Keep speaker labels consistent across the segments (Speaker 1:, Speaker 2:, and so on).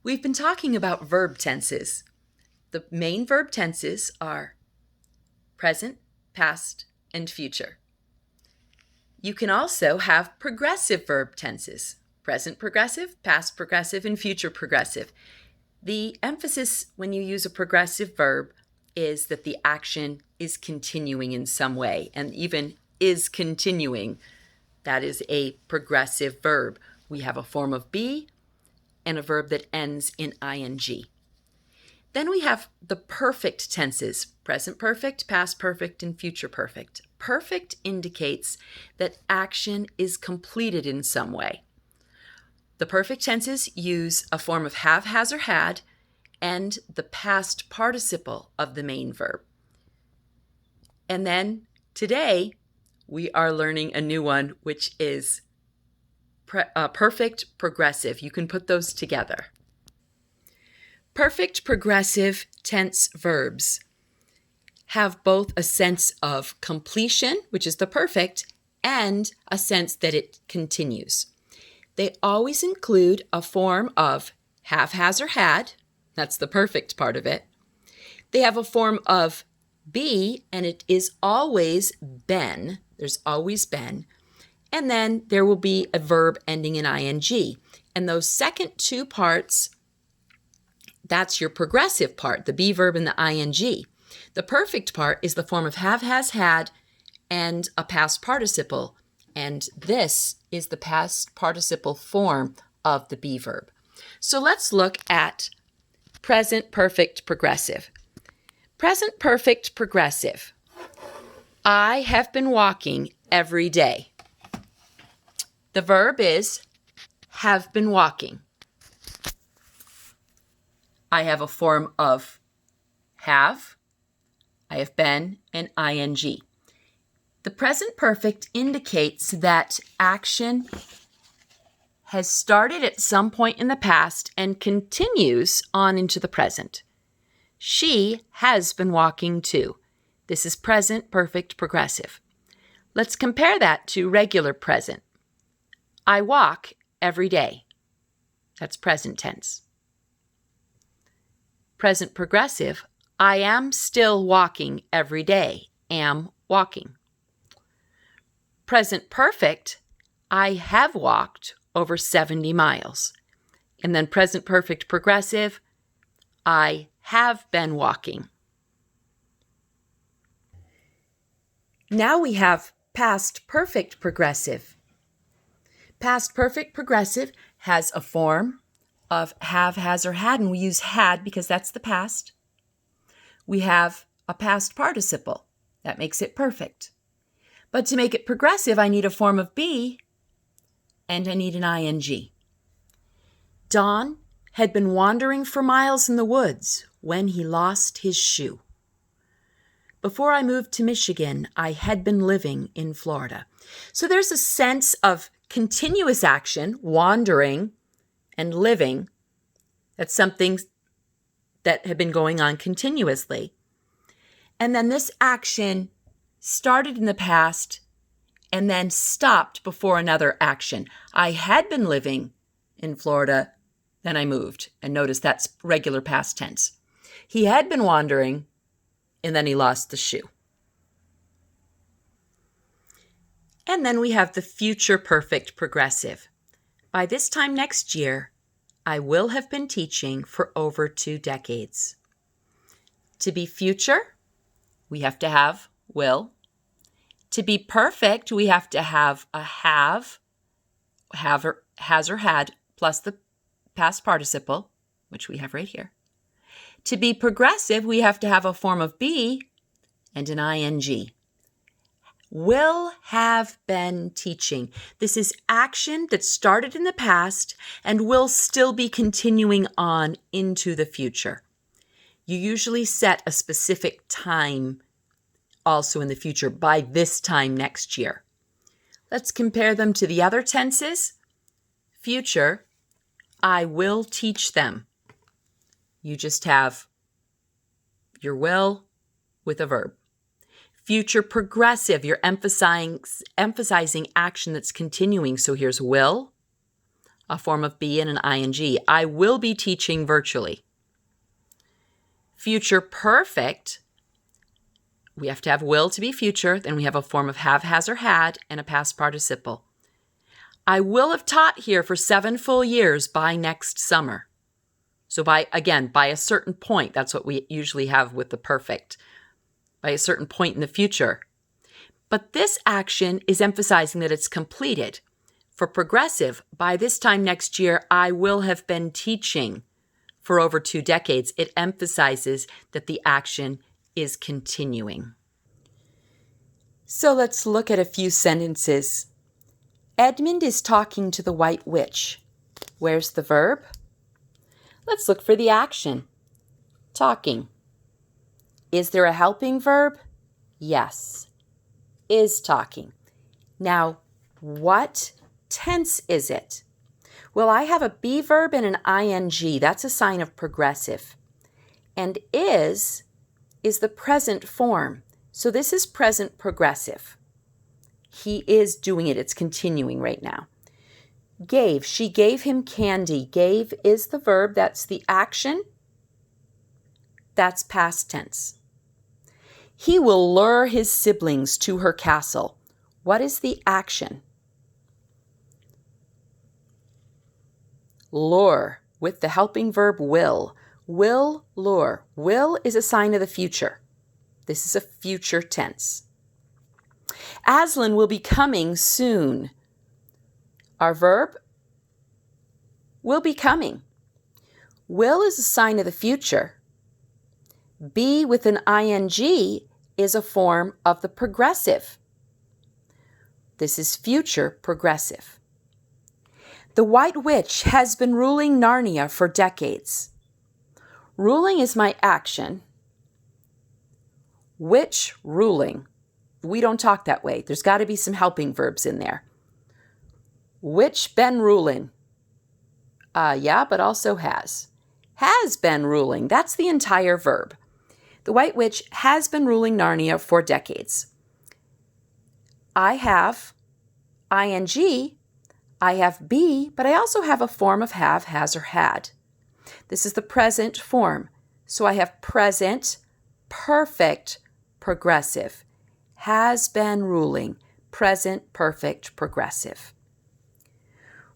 Speaker 1: We've been talking about verb tenses. The main verb tenses are present, past, and future. You can also have progressive verb tenses: present progressive, past progressive, and future progressive. The emphasis when you use a progressive verb is that the action is continuing in some way, and even is continuing. That is a progressive verb. We have a form of be and a verb that ends in ing. Then we have the perfect tenses: present perfect, past perfect, and future perfect. Perfect indicates that action is completed in some way. The perfect tenses use a form of have, has, or had, and the past participle of the main verb. And then today, we are learning a new one, which is perfect progressive. You can put those together. Perfect progressive tense verbs have both a sense of completion, which is the perfect, and a sense that it continues. They always include a form of have, has, or had. That's the perfect part of it. They have a form of be, and it is always been. There's always been. And then there will be a verb ending in ing. And those second two parts, that's your progressive part, the be verb and the ing. The perfect part is the form of have, has, had, and a past participle. And this is the past participle form of the be verb. So let's look at present perfect progressive. Present perfect progressive. I have been walking every day. The verb is have been walking. I have a form of have, I have been, and ing. The present perfect indicates that action has started at some point in the past and continues on into the present. She has been walking too. This is present perfect progressive. Let's compare that to regular present. I walk every day. That's present tense. Present progressive, I am still walking every day. Am walking. Present perfect, I have walked over 70 miles. And then present perfect progressive, I have been walking. Now we have past perfect progressive. Past perfect progressive has a form of have, has, or had, and we use had because that's the past. We have a past participle. That makes it perfect. But to make it progressive, I need a form of be, and I need an ing. Don had been wandering for miles in the woods when he lost his shoe. Before I moved to Michigan, I had been living in Florida. So there's a sense of continuous action, wandering, and living. That's something that had been going on continuously. And then this action started in the past and then stopped before another action. I had been living in Florida, then I moved. And notice that's regular past tense. He had been wandering, and then he lost the shoe. And then we have the future perfect progressive. By this time next year, I will have been teaching for over 2 decades. To be future, we have to have will. To be perfect, we have to have a have or has or had, plus the past participle, which we have right here. To be progressive, we have to have a form of be and an ing. Will have been teaching. This is action that started in the past and will still be continuing on into the future. You usually set a specific time also in the future, by this time next year. Let's compare them to the other tenses. Future, I will teach them. You just have your will with a verb. Future progressive, you're emphasizing action that's continuing. So here's will, a form of be and an ing. I will be teaching virtually. Future perfect, we have to have will to be future. Then we have a form of have, has, or had, and a past participle. I will have taught here for 7 full years by next summer. So by a certain point, that's what we usually have with the perfect, by a certain point in the future. But this action is emphasizing that it's completed. For progressive, by this time next year, I will have been teaching for over 2 decades. It emphasizes that the action is continuing. So let's look at a few sentences. Edmund is talking to the White Witch. Where's the verb? Let's look for the action. Talking. Is there a helping verb? Yes. Is talking. Now, what tense is it? Well, I have a be verb and an ing. That's a sign of progressive. And is the present form. So this is present progressive. He is doing it. It's continuing right now. Gave. She gave him candy. Gave is the verb. That's the action. That's past tense. He will lure his siblings to her castle. What is the action? Lure with the helping verb will. Will lure. Will is a sign of the future. This is a future tense. Aslan will be coming soon. Our verb will be coming. Will is a sign of the future. Be with an ing is a form of the progressive. This is future progressive. The White Witch has been ruling Narnia for decades. Ruling is my action. Witch ruling. We don't talk that way. There's got to be some helping verbs in there. Witch been ruling. Yeah, but also has. Has been ruling. That's the entire verb. The White Witch has been ruling Narnia for decades. I have ing. I have be, but I also have a form of have, has, or had. This is the present form. So I have present, perfect, progressive. Has been ruling, present, perfect, progressive.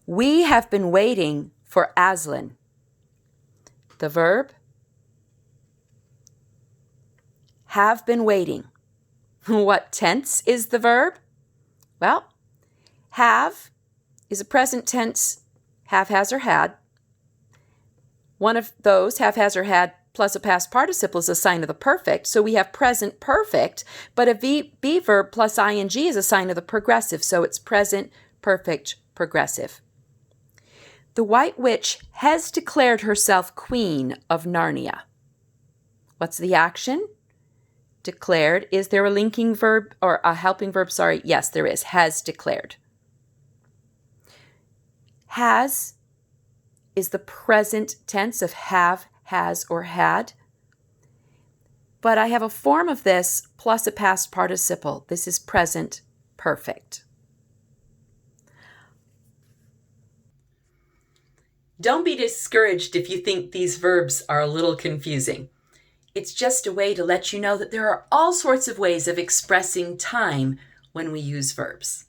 Speaker 1: We have been waiting for Aslan. The verb, have been waiting. What tense is the verb? Well, have is a present tense, have, has, or had. One of those, have, has, or had, plus a past participle is a sign of the perfect. So we have present perfect, but a be verb plus ing is a sign of the progressive. So it's present perfect progressive. The White Witch has declared herself queen of Narnia. What's the action? Declared. Is there a linking verb or a helping verb? Sorry. Yes, there is. Has declared. Has is the present tense of have, has, or had. But I have a form of this plus a past participle. This is present perfect. Don't be discouraged if you think these verbs are a little confusing. It's just a way to let you know that there are all sorts of ways of expressing time when we use verbs.